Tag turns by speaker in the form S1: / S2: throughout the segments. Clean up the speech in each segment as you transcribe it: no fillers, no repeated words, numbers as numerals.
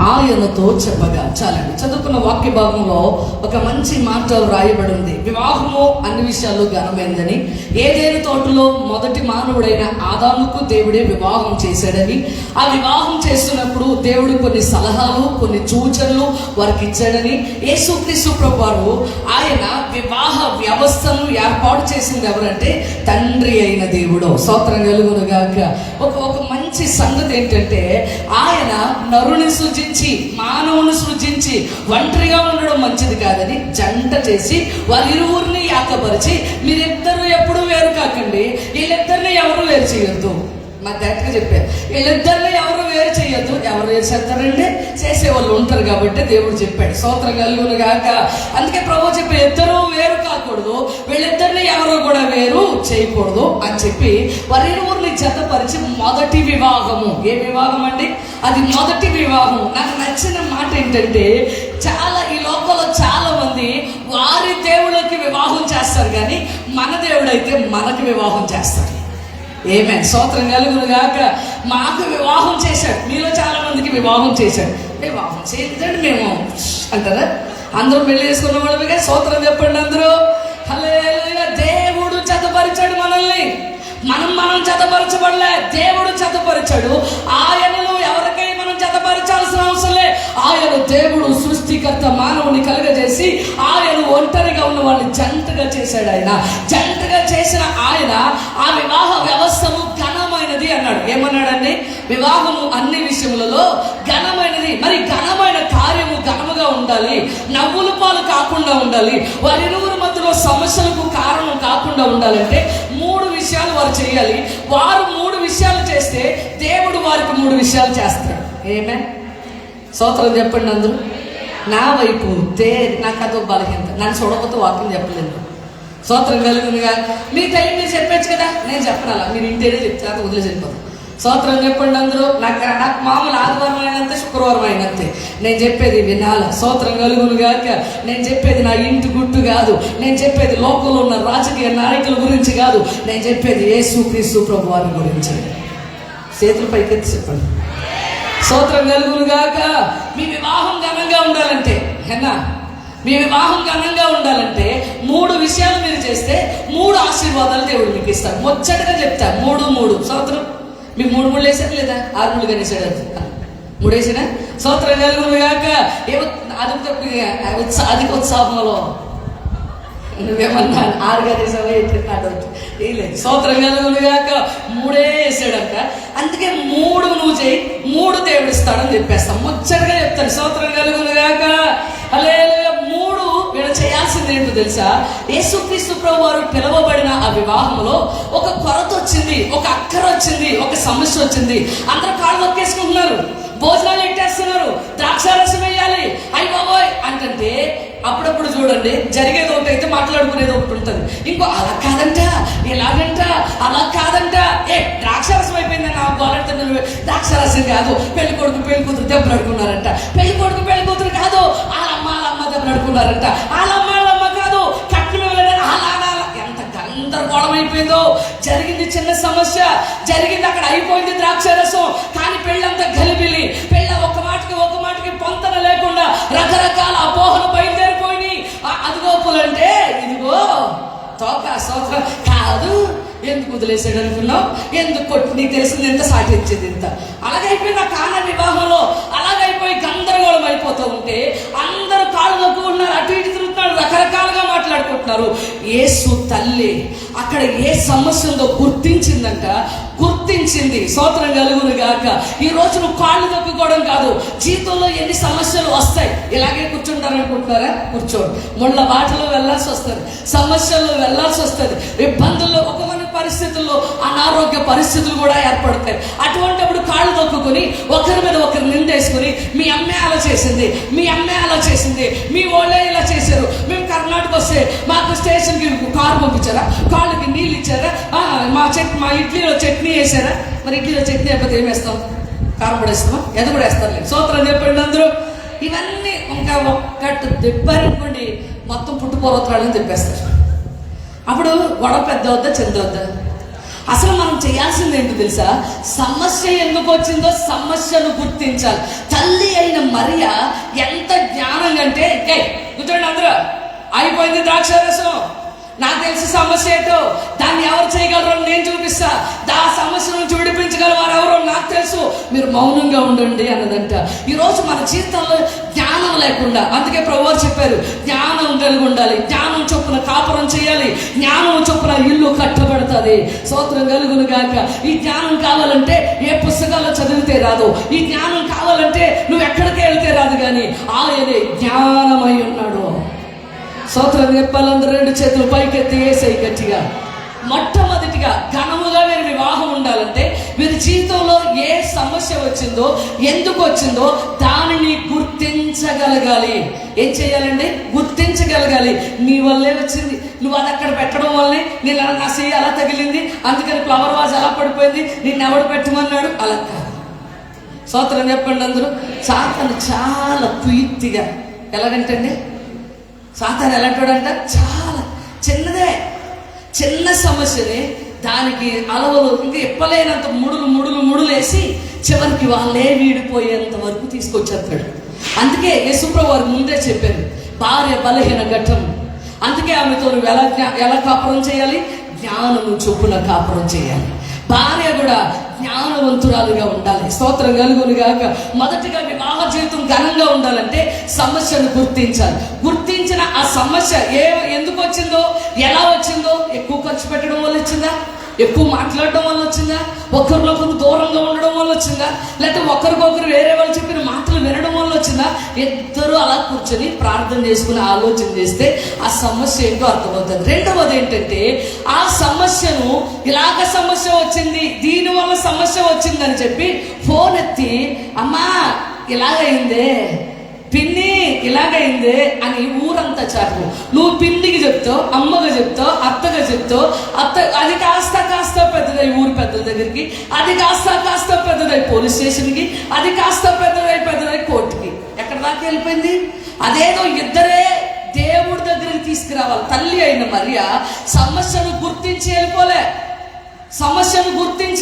S1: ఆయనతో చెప్పగా. చాలండి. చదువుకున్న వాక్య భాగంలో ఒక మంచి మాట రాయబడి ఉంది. వివాహము అన్ని విషయాల్లో ఘనమైందని, ఏదైనా తోటలో మొదటి మానవుడైన ఆదాముకు దేవుడే వివాహం చేశాడని, ఆ వివాహం చేస్తున్నప్పుడు దేవుడు కొన్ని సలహాలు, కొన్ని సూచనలు వారికి ఇచ్చాడని, యేసుక్రీస్తు ప్రభువారు ఆయన వివాహ వ్యవస్థను ఏర్పాటు చేసింది ఎవరంటే తండ్రి అయిన దేవుడు. స్తోత్రం కలుగును గాక. ఒక మంచి సంగతి ఏంటంటే, ఆయన నరుని సృజించి, మానవుని సృజించి ఒంటరిగా ఉండడం మంచిది కాదని జంట చేసి వారిరువురిని ఏకపరిచి, మీరిద్దరు ఎప్పుడు వేరు కాకండి, వీళ్ళిద్దరిని ఎవరు వేరు చేయొద్దు. మా డైరెక్ట్గా చెప్పారు, వీళ్ళిద్దరిని ఎవరు వేరు చేయొద్దు. ఎవరు వేరు చేస్తారండి? చేసేవాళ్ళు ఉంటారు కాబట్టి దేవుడు చెప్పాడు. స్తోత్రం కలుగును గాక. అందుకే ప్రభు చెప్పి ఇద్దరు వేరు కాకూడదు, వీళ్ళిద్దరిని ఎవరు కూడా వేరు చేయకూడదు అని చెప్పి వారిరువురిని జతపరిచి మొదటి వివాహము. ఏ వివాహం అండి? అది మొదటి వివాహం. నాకు నచ్చిన మాట ఏంటంటే, ఈ లోకంలో చాలా మంది వారి దేవుళ్ళకి వివాహం చేస్తారు, కానీ మన దేవుడైతే మనకి వివాహం చేస్తారు. ఏమే స్తోత్రం కలుగును గాక. మాకు వివాహం చేశాడు, మీలో చాలా మందికి వివాహం చేశాడు. వివాహం చేయలేదండి మేము అంటారా? అందరూ పెళ్లి చేసుకున్న వాళ్ళుగా స్తోత్రం చెప్పండి అందరూ. హల్లెలూయా. దేవుడు జతపరిచాడు మనల్ని, మనం జతపరచబడలే, దేవుడు జతపరిచాడు. ఆయనను ఎవరికై మనం జతపరచాల్సిన అవసరం లే. ఆయన దేవుడు సృష్టికర్త, మానవుని కలుగజేసి ఆయన ఒంటరిగా ఉన్న వాళ్ళని జంటగా చేశాడు. ఆయన జంటగా చేసిన ఆయన ఆ వివాహ వ్యవస్థను ఘనమైనది అన్నాడు. ఏమన్నాడండి? వివాహము అన్ని విషయములలో ఘనమైనది. మరి ఘనమైన కార్యము ఘనముగా ఉండాలి, నవ్వుల పాలు కాకుండా ఉండాలి, వారిరువురి మధ్యలో సమస్యలకు కారణం కాకుండా ఉండాలంటే 3 విషయాలు వారు చేయాలి. వారు 3 విషయాలు చేస్తే దేవుడు వారికి 3 విషయాలు చేస్తాడు. ఏమే స్తోత్రం చెప్పండి అందరూ. నా వైపు నాకు అదో బలహీనత, నన్ను చూడకపోతే వాక్యం చెప్పలేదు. స్తోత్రం కలుగునుగా. మీ టైం మీరు చెప్పచ్చు కదా, నేను చెప్పనాలా, మీరు ఇంటేనే చెప్తే వదిలేసి వెళ్ళిపోతాను. స్తోత్రం చెప్పండి అందరూ. నాకు మామూలు ఆదివారం అయినంతే, శుక్రవారం అయినంతే నేను చెప్పేది వినాల. స్తోత్రం కలుగును గాక. నేను చెప్పేది నా ఇంటి గుట్టు కాదు, నేను చెప్పేది లోకంలో ఉన్న రాజకీయ నాయకుల గురించి కాదు, నేను చెప్పేది యేసుక్రీస్తు ప్రభువారి గురించి. చేతులు పైకెత్తి చెప్పండి. స్తోత్రం కలుగును గాక. మీ వివాహం ఘనంగా ఉండాలంటే, మీ వివాహం ఘనంగా ఉండాలంటే 3 విషయాలు మీరు చేస్తే 3 ఆశీర్వాదాలు దేవుడు మీకు ఇస్తాడు. ముచ్చటగా చెప్తా 3 స్తోత్రం. మీకు 3 వేసాడు లేదా 6 ముళ్ళు కనేసాడు? 3 వేసినా? స్తోత్రం కలుగును గాక. అధిక ఉత్సాహంలో నువ్వేమన్నా 6 కనేసావా ఎట్లా? స్తోత్రం కలుగును గాక. 3 వేసాడంట. అందుకే 3 నువ్వు చేయి, 3 దేవుడు ఇస్తాడని చెప్పేస్తాం. ముచ్చటగా చెప్తాడు. స్తోత్రం కలుగును గాక. హల్లెలూయా. 3 వీళ్ళు చేయాల్సింది ఏంటో తెలుసా? యేసుక్రీస్తు ప్రభువారు పిలవబడిన ఆ వివాహంలో ఒక కొరత వచ్చింది, ఒక అక్కర వచ్చింది, ఒక సమస్య వచ్చింది. అందరూ కాళ్ళు నొక్కేసుకుంటున్నారు, భోజనాలు ఎట్టేస్తున్నారు, ద్రాక్షారసం వేయాలి, అయ్య బాబోయ్ అంటే అప్పుడప్పుడు చూడండి, జరిగేది ఒకటి అయితే మాట్లాడుకునేది ఒకటి ఉంటుంది. ఇంకో అలా కాదంట, ఎలాగంట, అలా కాదంట, ద్రాక్షారసం అయిపోయిందని నాకు గోలంటే ద్రాక్షారసం కాదు, పెళ్లి కొడుకు పెళ్లి కూతురు దెబ్బలాడుకున్నారంట, పెళ్లి కొడుకు పెళ్లి కూతురు కాదు, వాళ్ళమ్మ దెబ్బలాడుకున్నారంట, వాళ్ళమ్మ కాదు, కట్నం ఇవ్వలేదని అలా ఎంత గందరగోళం అయిపోయిందో. జరిగింది చిన్న సమస్య, జరిగింది అక్కడ అయిపోయింది ద్రాక్షారసం, కానీ పెళ్ళంతా గలిబిలి, పెళ్ళ ఒక మాటకి పొంతన లేకుండా రకరకాల అపోహలు బయలుదేరిపోయినాయి. అదిగోపులంటే ఇదిగో తోక స్తోత్రం కాదు, ఎందుకు వదిలేసాడు అనుకున్నావు, ఎందుకు కొట్టి, నీకు తెలిసింది ఎంత, సాటి ఇచ్చేది ఇంత. అలాగైపోయి నా కాన వివాహంలో అలాగైపోయి గందరగోళం అయిపోతూ ఉంటే అందరూ కాళ్ళు నొక్కుకుంటున్నారు, అటు ఇటు తిరుగుతున్నారు, రకరకాలుగా మాట్లాడుకుంటున్నారు. యేసు తల్లి అక్కడ ఏ సమస్య ఉందో గుర్తించిందంట, గుర్తించింది. స్తోత్రం కలుగును గాక. ఈ రోజు నువ్వు కాళ్ళు నొక్కుకోవడం కాదు, జీవితంలో ఎన్ని సమస్యలు వస్తాయి. ఇలాగే కూర్చుంటారనుకుంటున్నారా? కూర్చోండి. ముళ్ళ బాటలో వెళ్ళాల్సి వస్తుంది, సమస్యల్లో వెళ్ళాల్సి వస్తుంది, ఇబ్బందుల్లో, ఒక పరిస్థితుల్లో అనారోగ్య పరిస్థితులు కూడా ఏర్పడతాయి. అటువంటిప్పుడు కాళ్ళు నొక్కుని ఒకరి మీద ఒకరు నిందేసుకుని, మీ అమ్మే అలా చేసింది, మీ అమ్మే అలా చేసింది, మీ వాళ్ళే ఇలా చేశారు, మేము కర్ణాటక వస్తే మాకు స్టేషన్కి కారు పంపించారా, కాళ్ళకి నీళ్ళు ఇచ్చారా, మా ఇడ్లీలో చట్నీ వేసారా. మరి ఇడ్లీలో చట్నీ అయిపోతే ఏం వేస్తాం? కారం కూడా వేస్తామా? ఎద కూడా వేస్తారు. స్తోత్రం చెప్పండి అందరూ. ఇవన్నీ ఇంకా ఒక్కటి దెబ్బనుకోండి, మొత్తం పుట్టుపూర్వత్రాలను తెప్పేస్తారు. అప్పుడు గొడవ పెద్ద వద్దా చిన్న వద్దా? అసలు మనం చేయాల్సింది ఏంటో తెలుసా? సమస్య ఎందుకు వచ్చిందో సమస్యను గుర్తించాలి. తల్లి అయిన మరియ ఎంత జ్ఞానం అంటే, కూర్చోండి అందరూ, అయిపోయింది ద్రాక్షారసం, నాకు తెలిసి సమస్య ఏంటో దాన్ని ఎవరు చేయగలరో నేను చూపిస్తా, ఆ సమస్య నుంచి విడిపించగల వారు ఎవరో నాకు తెలుసు, మీరు మౌనంగా ఉండండి అన్నదంట. ఈరోజు మన జీవితంలో జ్ఞానం లేకుండా, అందుకే ప్రభువు చెప్పారు జ్ఞానం కలిగి ఉండాలి, జ్ఞానం చొప్పున కాపురం చేయాలి, జ్ఞానం చొప్పున ఇల్లు కట్టబడుతుంది. స్తోత్రం కలుగును గాక. ఈ జ్ఞానం కావాలంటే ఏ పుస్తకాల్లో చదివితే రాదు, ఈ జ్ఞానం కావాలంటే నువ్వు ఎక్కడికి వెళ్తే రాదు, కానీ ఆయనే జ్ఞానమై ఉన్నాడు. స్తోత్రం చెప్పాలందరూ రెండు చేతులు పైకెత్తి యేసై గట్టిగా. మొట్టమొదటిగా ఘనముగా మీరు వివాహం ఉండాలంటే మీరు జీవితంలో ఏ సమస్య వచ్చిందో, ఎందుకు వచ్చిందో దానిని గుర్తించగలగాలి. ఏం చేయాలండి? గుర్తించగలగాలి. నీ వల్లే వచ్చింది, నువ్వు అది అక్కడ పెట్టడం వల్లే నేను నా చెయ్యి అలా తగిలింది, అందుకని ఫ్లవర్ వాజ్ అలా పడిపోయింది, నిన్ను ఎవడు పెట్టమన్నాడు, అలా కాదు. స్తోత్రం చెప్పండి అందరూ. సాతాను చాలా కుయుక్తిగా, ఎలాగంటండి సాతాను ఎలాంటాడంట, చాలా చిన్న సమస్యని దానికి అలవలు ఇంకా ఎప్పలేనంత ముడులు వేసి చివరికి వాళ్ళే వీడిపోయేంత వరకు తీసుకొచ్చేస్తాడు. అందుకే యేసుప్రభువు వారు ముందే చెప్పారు, భార్య బలహీన ఘట్టం, అందుకే ఆమెతో నువ్వు ఎలా కాపురం చేయాలి, జ్ఞానము చొప్పున కాపురం చేయాలి. భార్య కూడా జ్ఞానవంతురాలుగా ఉండాలి. స్తోత్రం కలుగును గాక. మొదటిగా వివాహ జీవితం ఘనంగా ఉండాలంటే సమస్యను గుర్తించాలి. గుర్తించిన ఆ సమస్య ఎందుకు వచ్చిందో, ఎలా వచ్చిందో, ఎక్కువ ఖర్చు పెట్టడం వల్ల వచ్చిందా, ఎక్కువ మాట్లాడడం వల్ల వచ్చిందా, ఒకరినొకరు దూరంగా ఉండడం వల్ల వచ్చిందా, లేకపోతే ఒకరికొకరు వేరే వాళ్ళు చెప్పిన మాటలు వినడం వల్ల వచ్చిందా? ఇద్దరు అలా కూర్చొని ప్రార్థన చేసుకుని ఆలోచన చేస్తే ఆ సమస్య ఏంటో అర్థమవుతుంది. రెండవది ఏంటంటే, ఆ సమస్యను ఇలాగ సమస్య వచ్చింది, దీనివల్ల సమస్య వచ్చిందని చెప్పి ఫోన్ ఎత్తి, అమ్మా ఇలాగైందే, పిన్ని ఇలాగైందే అని ఊరంతా చాటు. నువ్వు పిన్నికి చెప్తావు, అమ్మగా చెప్తావు, అత్తగా చెప్తావు, అది కాస్త పెద్దదై ఊరి పెద్దల దగ్గరికి, అది కాస్త పెద్దదై పోలీస్ స్టేషన్కి, అది కాస్త పెద్దదై కోర్టుకి. ఎక్కడ దాకా వెళ్ళిపోయింది? అదేదో ఇద్దరే దేవుడి దగ్గరికి తీసుకురావాలి. తల్లి అయిన మరియ సమస్యను గుర్తించి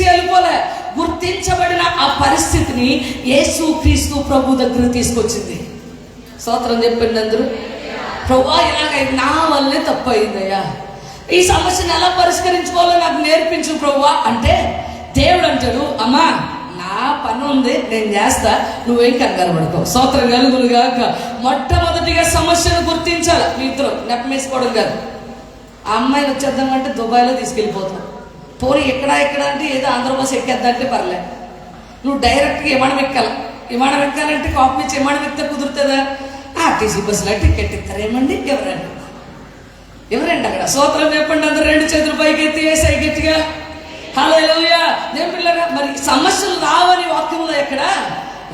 S1: వెళ్ళిపోలే, గుర్తించబడిన ఆ పరిస్థితిని యేసు క్రీస్తు ప్రభు దగ్గర తీసుకొచ్చింది. స్తోత్రం చెప్పండి అందరూ. ప్రభువా ఇలాగైంది, నా వల్లే తప్పు అయిందయ్యా, ఈ సమస్యను ఎలా పరిష్కరించుకోవాలో నాకు నేర్పించు ప్రభువా అంటే, దేవుడు అంటాడు, అమ్మా నా పని ఉంది, నేను చేస్తా, నువ్వేం కంగారు పడుకో. స్తోత్రం కలుగును గాక. మొట్టమొదటిగా సమస్యను గుర్తించాలి. మీ ఇద్దరు నెప్పమేసుకోవడం కాదు. ఆ అమ్మాయిని వచ్చేద్దామంటే దుబాయ్లో తీసుకెళ్ళిపోతాం, పోనీ ఎక్కడ అంటే ఏదో ఆంధ్ర బస్ ఎక్కేద్దంటే పర్లే, నువ్వు డైరెక్ట్గా విమానం ఎక్కాలంటే కాపీ ఇచ్చి విమానం ఎక్కితే కుదురుతుందా? ఆర్టీసీ బస్సులో టికెట్ ఇస్తారేమండి? ఎవరండి అక్కడ? స్తోత్రం చెప్పండి అందరూ రెండు చేతులు పైకి ఎత్తి యేసై గట్టిగా. హల్లెలూయా. నేను పిల్లగా, మరి సమస్యలు రావని వాక్యంలో ఎక్కడ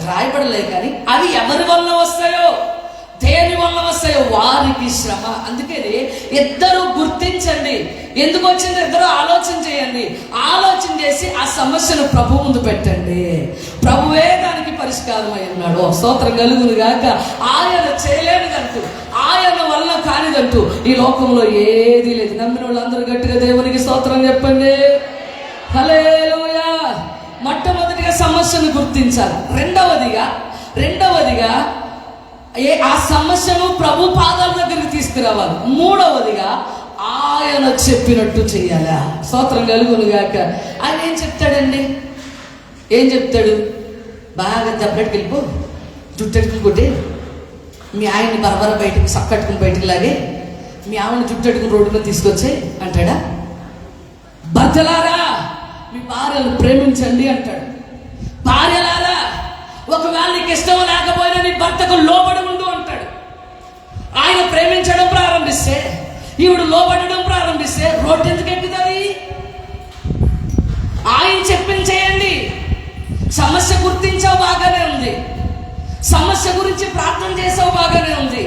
S1: రాయబడలే, కానీ అవి ఎవరి వల్ల వస్తాయో, దేని వల్ల వస్తాయో వారికి శ్రమ. అందుకని ఇద్దరు గుర్తించండి, ఎందుకు వచ్చిందో ఇద్దరు ఆలోచన చేయండి. ఆలోచన చేసి ఆ సమస్యను ప్రభు ముందు పెట్టండి. ప్రభువే దానికి పరిష్కారం అయి ఉన్నాడు. స్తోత్రం కలుగును గాక. ఆయన చేయలేనిదంటూ, ఆయన వల్ల కానిదంటూ ఈ లోకంలో ఏది లేదు. నమ్మిన వాళ్ళందరూ గట్టిగా దేవునికి స్తోత్రం చెప్పండి. హల్లెలూయా. మొట్టమొదటిగా సమస్యను గుర్తించాలి. రెండవదిగా ఆ సమస్యను ప్రభు పాదాల దగ్గరికి తీసుకురావాలి. మూడవదిగా ఆయన చెప్పినట్టు చెయ్యాలా. స్తోత్రం కలుగును గాక. ఆయన ఏం చెప్తాడు? బాగా దెబ్బకి వెళ్ళిపో, జుట్టెట్టుకుని కొట్టి మీ ఆయన్ని బరబర బయటకు సక్కట్టుకుని బయటకు లాగే మీ ఆవిడని జుట్టెట్టుకుని రోడ్డు మీద తీసుకొచ్చే అంటాడా? భర్తలారా మీ భార్యను ప్రేమించండి అంటాడు. భార్యలారా ఒకవేళ నీకు ఇష్టం లేకపోయినా నీ భర్తకు లోబడి ఉండు అంటాడు. ఆయన ప్రేమించడం ప్రారంభిస్తే, ఈవిడు లోబడడం ప్రారంభిస్తే రోడ్డు ఎందుకు ఎక్కుతుంది? ఆయన చెప్పించేయండి. సమస్య గుర్తించావు బాగానే ఉంది, సమస్య గురించి ప్రార్థన చేసావు బాగానే ఉంది,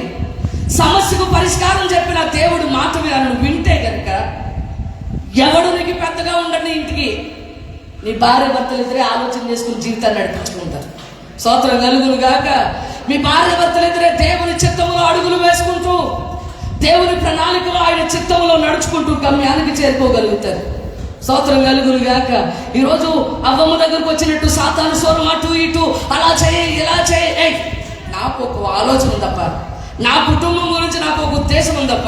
S1: సమస్యకు పరిష్కారం చెప్పిన దేవుడు మాట వింటే కనుక ఎవడు నీకు పెద్దగా ఉండడు. ఇంటికి నీ భార్య భర్తలు ఇద్దరే ఆలోచన చేసుకుని జీవితాన్ని నడిపించుకుంటారు. స్తోత్రం కలుగును గాక. మీ భార్య భర్తలు ఇద్దరే దేవుని చిత్తంలో అడుగులు వేసుకుంటూ, దేవుని ప్రణాళికలో ఆయన చిత్తంలో నడుచుకుంటూ గమ్యానికి చేరుకోగలుగుతారు. స్తోత్రం కలుగును గాక. ఈరోజు అవ్వమ్మ దగ్గరకు వచ్చినట్టు సాతాను స్వరం అటు ఇటు అలా చేయి ఇలా చేయి, నాకు ఒక ఆలోచన ఉందప్ప, నా కుటుంబం గురించి నాకు ఒక ఉద్దేశం ఉందప్ప,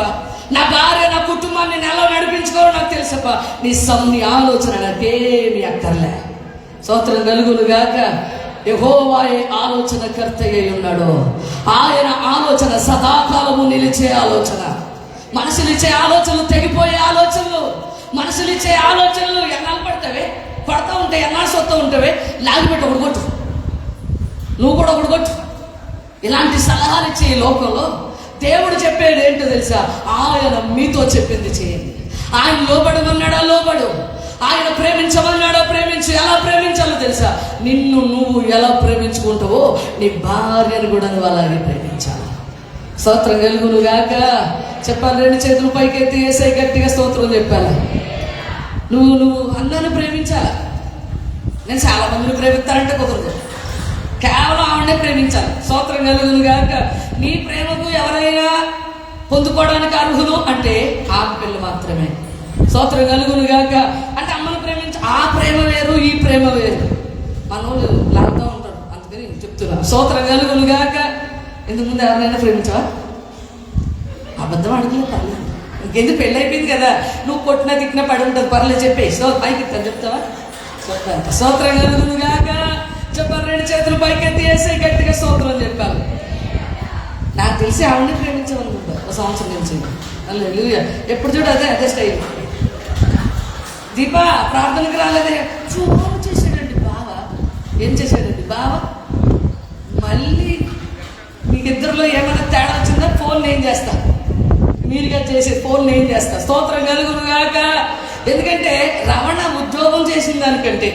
S1: నా భార్య నా కుటుంబాన్ని నేను ఎలా నడిపించుకోవాలో నాకు తెలుసప్ప, నీ ఆలోచన నాకేమి అక్కర్లే. స్తోత్రం కలుగును గాక. యెహోవాయే ఆలోచనకర్త అయి ఉన్నాడు. ఆయన ఆలోచన సదాకాలము నిలిచే ఆలోచన. మనుషులు ఇచ్చే ఆలోచనలు తెగిపోయే ఆలోచనలు, మనుషులు ఇచ్చే ఆలోచనలు ఎన్నాళ్ళు పడతావే, పడతా ఉంటాయి, ఎన్నాళ్ళు సొత్తా ఉంటావే, లాగిపెట్టి ఒకటి కొట్టు, నువ్వు కూడా ఒకటి కొట్టు. ఇలాంటి సలహాలు ఇచ్చే ఈ లోకంలో దేవుడు చెప్పేది ఏంటో తెలుసా? ఆయన మీతో చెప్పింది చేయండి. ఆయన లోబడమన్నాడా లోబడు, ఆయన ప్రేమించమన్నాడా ప్రేమించు. ఎలా ప్రేమించాలో తెలుసా? నిన్ను నువ్వు ఎలా ప్రేమించుకుంటావో నీ భార్యను కూడా నువ్వు అలాగే ప్రేమించాలి. స్తోత్రం కలుగును గాక. చెప్పాలి, 2 చేతులు పైకెత్తి వేసే గట్టిగా స్తోత్రం చెప్పాలి. నువ్వు అన్నను ప్రేమించాలి. నేను చాలా మందిని ప్రేమిస్తానంటే కుదరదు, కేవలం ఆవిడనే ప్రేమించాలి. స్తోత్రం కలుగును గాక. నీ ప్రేమకు ఎవరైనా పొందుకోవడానికి అర్హులు అంటే ఆడపిల్ల మాత్రమే. స్తోత్రం కలుగును గాక. అంటే అమ్మను ప్రేమించి ఆ ప్రేమ వేరు, ఈ ప్రేమ వేరు. మనోళ్ళు లాగుతూ ఉంటాడు, అందుకని చెప్తున్నా. స్తోత్రం కలుగును గాక. ఇంతకు ముందు ఎవరైనా ప్రేమించావా? అబద్ధం అడగలేదు, పర్లేదు. ఇంకెందుకు పెళ్ళి అయిపోయింది కదా, నువ్వు కొట్టినా తిట్టినా పడి ఉంటుంది, పర్లేదు చెప్పేసి పైకి ఇస్తాను, చెప్తావా? చెప్తాను. స్తోత్రం కలుగును గాక. చెప్పాలి, 2 చేతులు పైకెత్తి వేసే గట్టిగా స్తోత్రం చెప్పాలి. నాకు తెలిసి ఆవిడని ప్రేమించాలనుకుంటా 1 సంవత్సరం నుంచి. హల్లెలూయా. ఎప్పుడు చూడు అదే స్టైల్. దీపా ప్రార్థనకు రాలేదే, ఫోన్ చేశాడండి బావ. ఏం చేశాడండి బావ? మళ్ళీ మీకు ఇద్దరిలో ఏమైనా తేడా వచ్చిందా? ఫోన్ నేను చేస్తా, మీరుగా చేసే ఫోన్ నేను చేస్తా. స్తోత్రం కలుగును గాక. ఎందుకంటే రమణ ఉద్యోగం చేసిన దానికంటే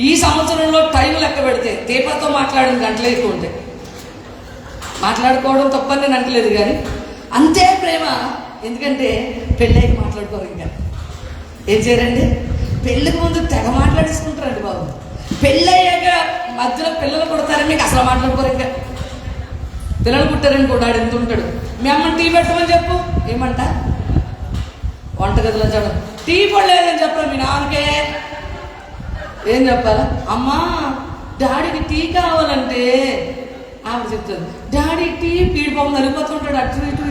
S1: ఈ సంవత్సరంలో టైం లెక్క పెడితే దీపాతో మాట్లాడిన గంటలు ఎక్కువ ఉంటాయి. మాట్లాడుకోవడం తప్పని నేను అంటలేదు, కానీ అంతే ప్రేమ. ఎందుకంటే పెళ్ళైకి మాట్లాడుకోరు. ఇంకా ఏం చేయరండి, పెళ్ళికి ముందు తెగ మాట్లాడేసుకుంటారండి బాబు. పెళ్ళయ్యాక మధ్యలో పిల్లలు పుడతారని మీకు అసలు మాట్లాడుకోరు. ఇంకా పిల్లలు పుట్టారని కూడా ఆడు ఎంత ఉంటాడు, మీ అమ్మని టీ పెట్టమని చెప్పు, ఏమంట వంటగదిలో చూడ టీ పడలేదని చెప్పరా మీ నాన్నకే. ఏం చెప్పాలా? అమ్మా డాడీకి టీ కావాలంటే ఆవిడ చెప్తుంది, డాడీ టీ పీడిపోం నలిపోతుంటాడు, అటు ఇటు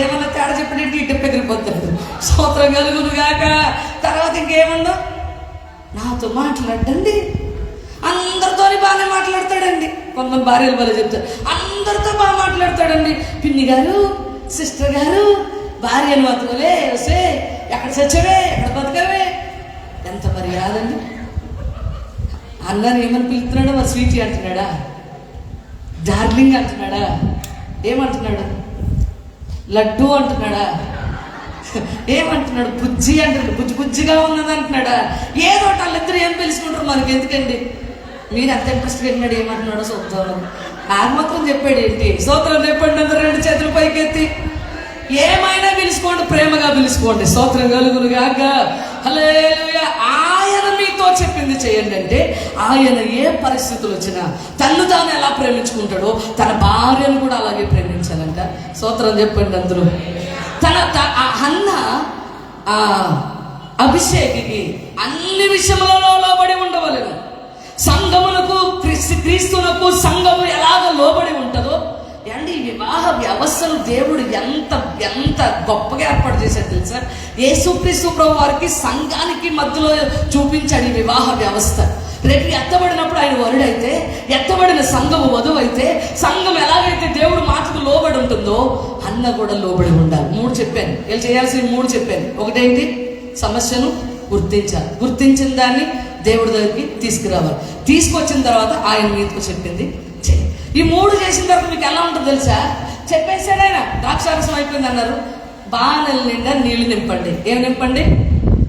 S1: ఏమన్నా తేడా చెప్పండి ఇటు ఎగిరిపోతాడు. స్తోత్రం కలుగును గాక. తర్వాత ఇంకేమన్నా నాతో మాట్లాడండి, అందరితో బాగానే మాట్లాడతాడండి. కొంతమంది భార్యలు బాగా చెప్తారు, అందరితో బాగా మాట్లాడతాడండి. పిన్ని గారు, సిస్టర్ గారు, భార్యను బతుకులే వస్తే ఎక్కడ చచ్చవే, ఎక్కడ బతకవే, ఎంత మర్యాదండి. అన్నాను ఏమని పిలుస్తున్నాడా? మరి స్వీటీ అంటున్నాడా, డార్లింగ్ అంటున్నాడా, ఏమంటున్నాడు? లడ్డు అంటున్నాడా, ఏమంటున్నాడు? బుజ్జి అంటున్నాడు, బుజ్జిగా ఉన్నది అంటున్నాడా? ఏదో వాళ్ళిద్దరు ఏం పిలుచుకుంటారు మనకి ఎందుకండి? మీరు అంత ఇంట్రెస్ట్ పెట్టినాడు, ఏమంటున్నాడో చూద్దాం. నాకు మాత్రం చెప్పాడు ఏంటి? స్తోత్రం చెప్పండి అందరూ 2 చేతులు పైకెత్తి. ఏమైనా పిలుచుకోండి, ప్రేమగా పిలుచుకోండి. స్తోత్రం కలుగును గాక. హల్లెలూయా. ఆయన మీతో చెప్పింది చేయండి అంటే ఆయన ఏ పరిస్థితులు వచ్చినా తన్ను తాను ఎలా ప్రేమించుకుంటాడో తన భార్యను కూడా అలాగే ప్రేమించాలంట. స్తోత్రం చెప్పండి అందరూ. అన్న అభిషేకికి అన్ని విషయములలో లోబడి ఉండవలెను. సంఘమునకు క్రీస్తునకు సంఘము ఎలాగ లోబడి ఉంటుందో అండి. ఈ వివాహ వ్యవస్థను దేవుడు ఎంత ఎంత గొప్పగా ఏర్పాటు చేశాడు తెలుసా? యేసుక్రీస్తు ప్రభు వారికి సంఘానికి మధ్యలో చూపించాడు ఈ వివాహ వ్యవస్థ. రేపు ఎత్తబడినప్పుడు ఆయన వరుడైతే, ఎత్తబడిన సంఘము వధువు అయితే, సంఘం ఎలాగైతే దేవుడు మాటకు లోబడి ఉంటుందో అన్న కూడా లోబడి ఉండాలి. 3 చెప్పాను, వీళ్ళు చేయాల్సిన 3 చెప్పాను. ఒకటేంటి? సమస్యను గుర్తించాలి, గుర్తించిన దాన్ని దేవుడి దగ్గరికి తీసుకురావాలి, తీసుకొచ్చిన తర్వాత ఆయన మీతో చెప్పింది చేయి. ఈ 3 చేసిన తర్వాత మీకు ఎలా ఉంటుందో తెలుసా? చెప్పేశాడు ఆయన, ద్రాక్షారసం అయిపోయింది అన్నారు, బాణల నిండా నీళ్లు నింపండి. ఏం నింపండి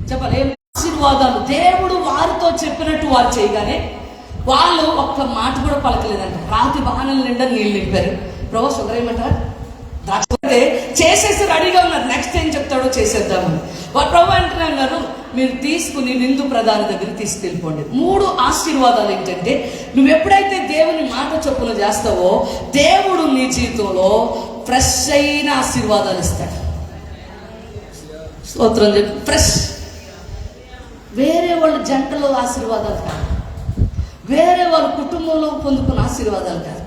S1: చెప్పాలి? ఏం ఆశీర్వాదాలు. దేవుడు వారితో చెప్పినట్టు వారు చేయగానే వాళ్ళు ఒక్క మాట కూడా పలకలేదంట. రాత్రి బాణల నిండా నీళ్ళు నింపారు. ప్రభు షుగర్ ఏమంటారా? ద్రాక్ష చేసేసి రెడీగా ఉన్నారు, నెక్స్ట్ ఏం చెప్తాడో చేసేద్దామని. వారు ప్రభు అంటున్నారు, మీరు తీసుకుని నిందు ప్రధాన దగ్గరికి తీసుకెళ్ళిపోండి. 3 ఆశీర్వాదాలు ఏంటంటే, నువ్వు ఎప్పుడైతే దేవుని మాట చొప్పున చేస్తావో దేవుడు నీ జీవితంలో ఫ్రెష్ అయిన ఆశీర్వాదాలు ఇస్తాడు. స్తోత్రం చెప్పి ఫ్రెష్. వేరే వాళ్ళ జంటలో ఆశీర్వాదాలు కాదు, వేరే వాళ్ళ కుటుంబంలో పొందుకున్న ఆశీర్వాదాలు కాదు,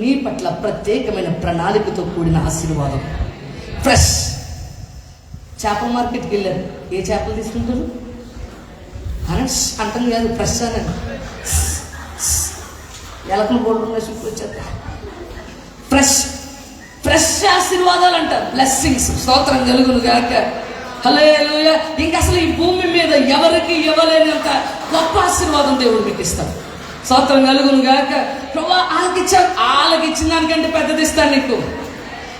S1: నీ పట్ల ప్రత్యేకమైన ప్రణాళికతో కూడిన ఆశీర్వాదం. ఫ్రెష్. చేపల మార్కెట్కి వెళ్ళారు, ఏ చేపలు తీసుకుంటారు అని అంటాం కాదు, ఫ్రెష్ అని ఎలకలు బోర్డు చుట్టూ వచ్చేది. ఫ్రెష్ ఫ్రెష్ ఆశీర్వాదాలు అంటారు, బ్లెస్సింగ్స్. స్తోత్రం కలుగును గాక. హల్లెలూయా. ఇంకా అసలు ఈ భూమి మీద ఎవరికి ఇవ్వలేనంత గొప్ప ఆశీర్వాదం దేవుడు మీకు ఇస్తాడు. స్తోత్రం కలుగును గాక. ప్రభా వాళ్ళకిచ్చిన దానికంటే పెద్దది ఇస్తాడు నీకు,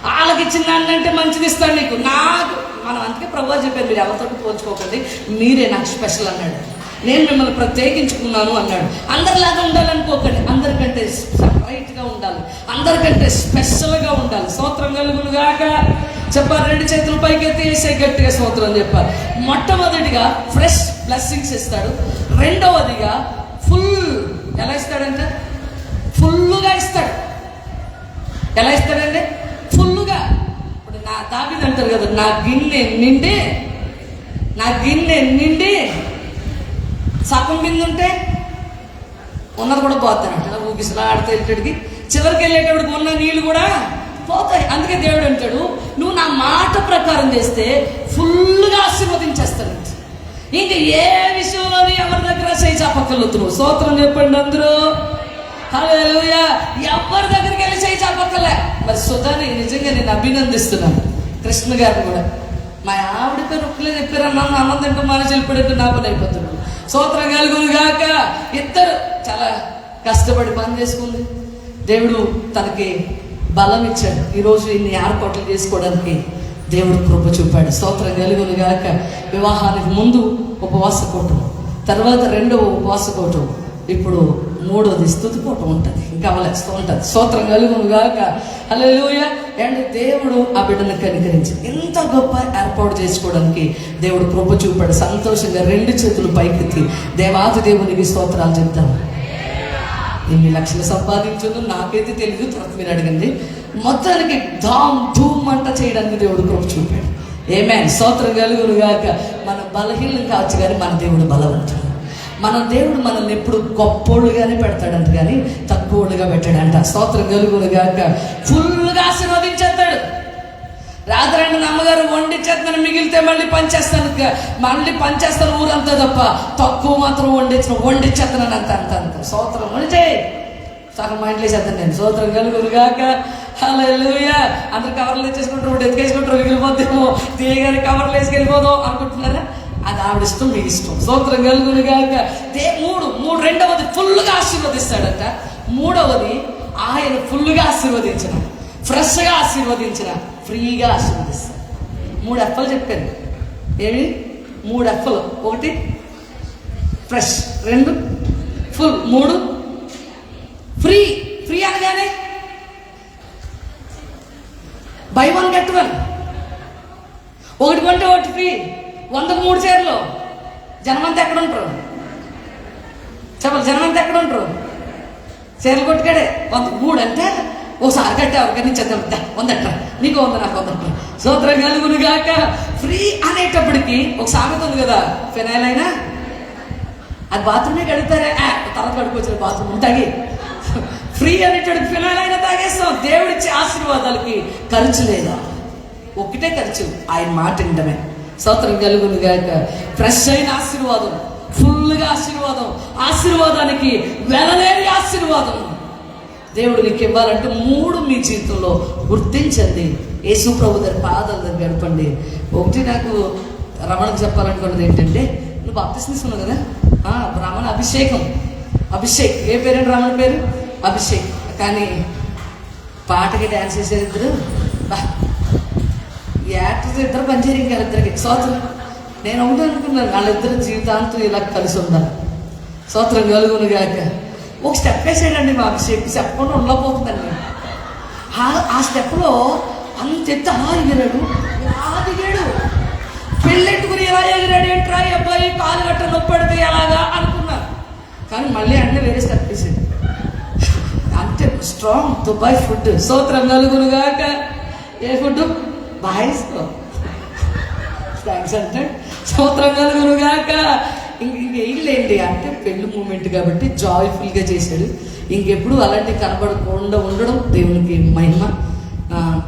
S1: వాళ్ళకిచ్చిన దానికంటే మంచిది ఇస్తాడు నీకు. నాకు మనం అందుకే ప్రభా చెప్పారు, మీరు ఎవరితో పోల్చుకోకండి, మీరే నాకు స్పెషల్ అన్నాడు. నేను మిమ్మల్ని ప్రత్యేకించుకున్నాను అన్నాడు. అందరిలాగా ఉండాలనుకోకండి, అందరికంటే సపరేట్గా ఉండాలి, అందరికంటే స్పెషల్గా ఉండాలి. స్తోత్రం కలుగును గాక. చెప్పారు, 2 చేతులు పైకెత్తి వేసే గట్టిగా స్తోత్రం చెప్పారు. మొట్టమొదటిగా ఫ్రెష్ బ్లెస్సింగ్స్ ఇస్తాడు. రెండవదిగా ఫుల్. ఎలా ఇస్తాడంటే ఫుల్లుగా ఇస్తాడు. ఎలా ఇస్తాడంటే ఫుల్లుగా. ఇప్పుడు నా దావీదు అంటారు కదా, నా గిన్నె నిండి సగం బిందు ఉంటే ఉన్నది కూడా పోతానంట. ఊగిసలా ఆడితే వెళ్ళేటికి చివరికి వెళ్ళేటప్పటికి ఉన్న నీళ్ళు కూడా పోతాయి. అందుకే దేవుడు అంటాడు, నువ్వు నా మాట ప్రకారం చేస్తే ఫుల్గా ఆశీర్వదించేస్తాడు. ఇంకా ఏ విషయంలో ఎవరి దగ్గర చేయి చాపక్కర్లేదు. నువ్వు స్తోత్రం చెప్పండి అందరూ. హల్లెలూయా. ఎవరి దగ్గరికి వెళ్ళి చేయి చాపక్కర్లే. మరి సుధాని నిజంగా నేను అభినందిస్తున్నాను, కృష్ణ గారిని కూడా. మా ఆవిడ పేరు ఒక్కలే చెప్పారు, నన్ను అన్నందంటే మన చెల్లిపడేట్టు నా పని అయిపోతున్నాడు. స్తోత్రం కలుగును గాక. ఇద్దరు చాలా కష్టపడి పని చేసుకుంది, దేవుడు తనకి బలం ఇచ్చాడు. ఈరోజు ఇన్ని ఏర్పాట్లు చేసుకోవడానికి దేవుడు కృప చూపాడు. స్తోత్రం కలుగును గాక. వివాహానికి ముందు ఉపవాస కూటం, తర్వాత రెండవ ఉపవాస కూటం, ఇప్పుడు మూడోది స్తుతి కూటం ఉంటుంది. ఇంకా అవలేస్తూ ఉంటుంది. స్తోత్రం కలుగును గాక. హల్లెలూయా. అండ్ దేవుడు ఆ బిడ్డను కనికరించి ఎంత గొప్ప ఏర్పాటు చేసుకోవడానికి దేవుడు కృప చూపాడు. సంతోషంగా 2 చేతులు పైకెత్తి దేవాది దేవునికి స్తోత్రాలు చెప్తాను. ఎన్ని లక్షలు సంపాదించదు నాకైతే తెలియదు, తర్వాత మీరు అడగండి. మొత్తానికి ధూమ్ అంట చేయడానికి దేవుడు కృప చూపాడు. ఆమేన్. స్తోత్రం కలుగును గాక. మన బలహీనం కావచ్చు కానీ మన దేవుడు బలవంతుడు. మన దేవుడు మనల్ని ఎప్పుడు గొప్పోళ్ళుగానే పెడతాడంట, కానీ తక్కువగా పెట్టాడంట. స్తోత్రం కలుగును గాక. ఫుల్గా ఆశీర్వదించేస్తాడు. రాత్రి అమ్మగారు వండించేస్తాను, మిగిలితే మళ్ళీ పంచేస్తాను ఊరంతా తప్ప తక్కువ మాత్రం వండించేస్తాను అంత. స్తోత్రం వండితే సగం మా ఇంట్లో చేస్తాను నేను. స్తోత్రం కలుగును గాక. హల్లెలూయా. అందరు కవర్లు తెచ్చేసుకుంటారు, ఎత్తుకేసుకుంటారు, మిగిలిపోతేమో తీయగానే కవర్లు వేసుకెళ్ళిపోదాం అనుకుంటున్నారా? అది ఆవిడ ఇష్టం, మీ ఇష్టం. స్తోత్రం కలుగును గాక. రెండవది ఫుల్గా ఆశీర్వదిస్తాడట. మూడవది ఆయన ఫుల్గా ఆశీర్వదించిన, ఫ్రెష్గా ఆశీర్వదించిన, ఫ్రీగా ఆశీర్వదిస్తాడు. 3 ఎఫ్లు చెప్పాను. ఏమి 3 ఎఫ్లు? 1 ఫ్రెష్, 2 ఫుల్, 3 ఫ్రీ. ఫ్రీ అనగానే బై 1 get 1. 1 కొంటే 1 ఫ్రీ. 100కు 3 చీరలు. జనమంతా ఎక్కడ ఉంటారు చెప్పాలి? జనమంతా ఎక్కడ ఉంటారు? చీరలు కొట్టుకాడే. 103 అంటే ఒకసారి కట్టే ఎవరికైనా చేద్దాం, 100 నీకు 100 నాకు 100. స్తోత్రం కలుగును గాక. ఫ్రీ అనేటప్పటికి ఒక సామెత ఉంది కదా, ఫినాయిల్ అయినా అది బాత్రూమే కడుగుతారే, తర్వాత కడుకోవచ్చు బాత్రూమ్ తాగి. ఫ్రీ అనేటప్పటికి ఫినాయిల్ అయినా తాగేస్తాం. దేవుడిచ్చే ఆశీర్వాదాలకి ఖర్చు లేదా, ఒకటే ఖర్చు, ఆయన మాట వినడమే. స్తోత్రం కలుగును గాక. ఫ్రెష్ అయిన ఆశీర్వాదం, ఫుల్గా ఆశీర్వాదం, ఆశీర్వాదానికి వెళ్ళలేని ఆశీర్వాదం దేవుడు నీకు ఇవ్వాలంటే 3 మీ జీవితంలో గుర్తించండి. యేసు ప్రభు దగ్గర పాదాల దగ్గర గడపండి. ఒకటి నాకు రమణకు చెప్పాలనుకున్నది ఏంటంటే, నువ్వు బాప్తిస్మం తీసుకున్నావు కదా, రమణ అభిషేక్. ఏ పేరండి రమణ పేరు? అభిషేక్. కానీ పాటకి డ్యాన్స్ చేసేది ఇద్దరు, యాక్టర్స్ ఇద్దరు పనిచేయరు. ఇంకా ఇద్దరికి స్తోత్రం. నేను ఒకటి అనుకున్నాను, వాళ్ళిద్దరు జీవితాంతం ఇలా కలిసి ఉండాలి. స్తోత్రం కలుగును గాక. ఒక స్టెప్ వేసాడండి మా అభిషేక్, చెప్పకుండా ఉండకపోతుందండి. ఆ స్టెప్లో అంత ఎత్తు అలా ఎగిరాడు, పెళ్ళెట్టుకుని ఎలా ఎగిరాడు ఏంట్రా అబ్బాయి, కాలు గట్ట నొప్పెడితే ఎలాగా అనుకున్నాను. కానీ మళ్ళీ అంటే వేరే స్టెప్ వేసాడు. అంటే స్ట్రాంగ్ దుబాయ్ ఫుడ్. స్తోత్రం కలుగును గాక. ఏ ఫుడ్? బాయ్స్ థ్యాంక్స్ అంటే. స్తోత్రం కలుగును గాక. ఇంక వేయలేండి అంటే పెళ్లి మూమెంట్ కాబట్టి జాయ్ఫుల్గా చేశాడు. ఇంకెప్పుడు అలాంటి కనబడకుండా ఉండడం దేవునికి మహిమ.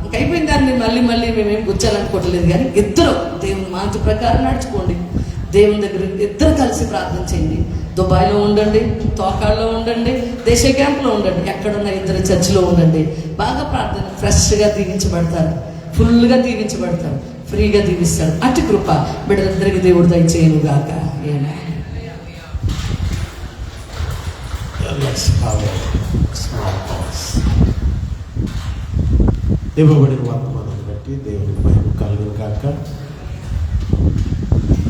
S1: ఇంకైపోయిన దాన్ని మళ్ళీ మేమేం గుచ్చాలనుకోవట్లేదు, కానీ ఇద్దరు దేవుని మాట ప్రకారం నడుచుకోండి. దేవుని దగ్గర ఇద్దరు కలిసి ప్రార్థన చేయండి. దుబాయ్లో ఉండండి, తోకాళ్ళలో ఉండండి, దేశ క్యాంప్లో ఉండండి, ఎక్కడున్న ఇద్దరు చర్చిలో ఉండండి. బాగా ప్రార్థన, ఫ్రెష్గా దీవించబడతారు, ఫుల్గా దీవించబడతారు, ఫ్రీగా దీవిస్తాడు. అటు కృప బిడ్డలందరికీ దేవుడు దయచేయను గాక.
S2: ఇవ్వబడిన వర్తమానాన్ని బట్టి దేవుడు